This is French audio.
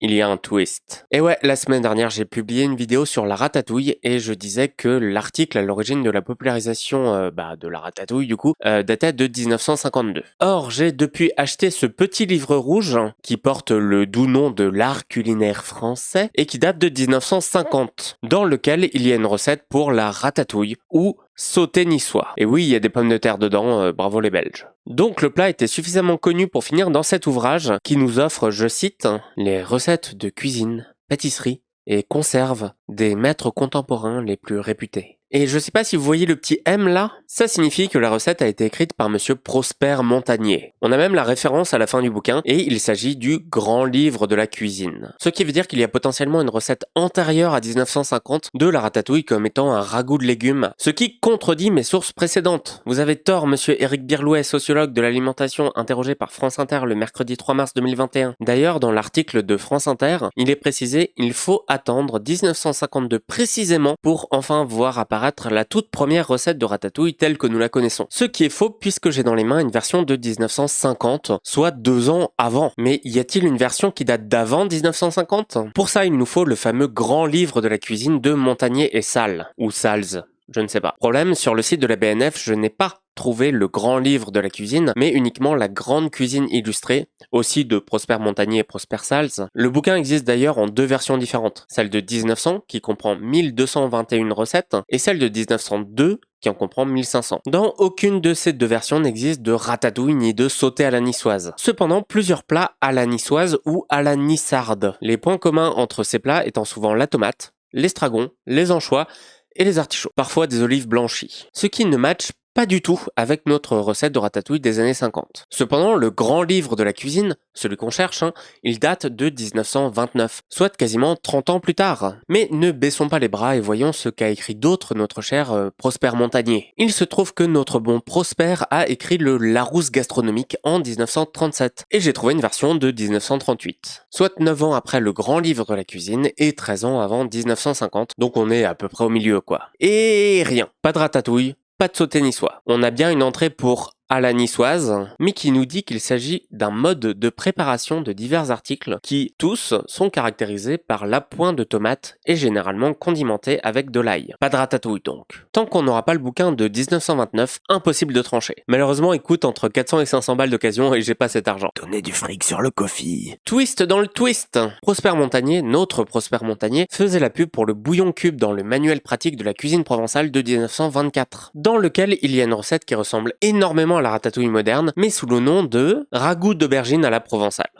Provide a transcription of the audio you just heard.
il y a un twist. Et ouais, la semaine dernière, j'ai publié une vidéo sur la ratatouille et je disais que l'article à l'origine de la popularisation de la ratatouille, du coup, datait de 1952. Or, j'ai depuis acheté ce petit livre rouge qui porte le doux nom de l'art culinaire français et qui date de 1950, dans lequel il y a une recette pour la ratatouille ou sauté niçois. Et oui, il y a des pommes de terre dedans, bravo les Belges. Donc le plat était suffisamment connu pour finir dans cet ouvrage qui nous offre, je cite, les recettes de cuisine, pâtisserie et conserve des maîtres contemporains les plus réputés. Et je sais pas si vous voyez le petit M là, ça signifie que la recette a été écrite par monsieur Prosper Montagnier. On a même la référence à la fin du bouquin et il s'agit du grand livre de la cuisine. Ce qui veut dire qu'il y a potentiellement une recette antérieure à 1950 de la ratatouille comme étant un ragoût de légumes, ce qui contredit mes sources précédentes. Vous avez tort, monsieur Éric Birlouet, sociologue de l'alimentation, interrogé par France Inter le mercredi 3 mars 2021. D'ailleurs, dans l'article de France Inter, il est précisé il faut attendre 1952 précisément pour enfin voir apparaître la toute première recette de ratatouille telle que nous la connaissons. Ce qui est faux puisque j'ai dans les mains une version de 1950, soit 2 ans avant. Mais y a-t-il une version qui date d'avant 1950 ? Pour ça, il nous faut le fameux grand livre de la cuisine de Montagnier et Salles, ou Salles. Je ne sais pas. Problème, sur le site de la BNF, je n'ai pas trouvé le grand livre de la cuisine, mais uniquement la grande cuisine illustrée, aussi de Prosper Montagnier et Prosper Salles. Le bouquin existe d'ailleurs en 2 versions différentes. Celle de 1900, qui comprend 1221 recettes, et celle de 1902, qui en comprend 1500. Dans aucune de ces 2 versions n'existe de ratatouille ni de sauté à la niçoise. Cependant, plusieurs plats à la niçoise ou à la nissarde. Les points communs entre ces plats étant souvent la tomate, l'estragon, les anchois, et les artichauts, parfois des olives blanchies. Ce qui ne matche pas du tout avec notre recette de ratatouille des années 50. Cependant, le grand livre de la cuisine, celui qu'on cherche, il date de 1929, soit quasiment 30 ans plus tard. Mais ne baissons pas les bras et voyons ce qu'a écrit d'autre notre cher Prosper Montagnier. Il se trouve que notre bon Prosper a écrit le Larousse gastronomique en 1937, et j'ai trouvé une version de 1938, soit 9 ans après le grand livre de la cuisine et 13 ans avant 1950, donc on est à peu près au milieu quoi. Et rien, pas de ratatouille, pas de sauté niçois. On a bien une entrée pour à la niçoise, mais qui nous dit qu'il s'agit d'un mode de préparation de divers articles qui, tous, sont caractérisés par l'appoint de tomates et généralement condimentés avec de l'ail. Pas de ratatouille donc. Tant qu'on n'aura pas le bouquin de 1929, impossible de trancher. Malheureusement, il coûte entre 400 et 500 balles d'occasion et j'ai pas cet argent. Donnez du fric sur le coffee. Twist dans le twist. Prosper Montagnier, notre Prosper Montagnier, faisait la pub pour le bouillon cube dans le manuel pratique de la cuisine provençale de 1924, dans lequel il y a une recette qui ressemble énormément à la ratatouille moderne, mais sous le nom de ragoût d'aubergine à la provençale.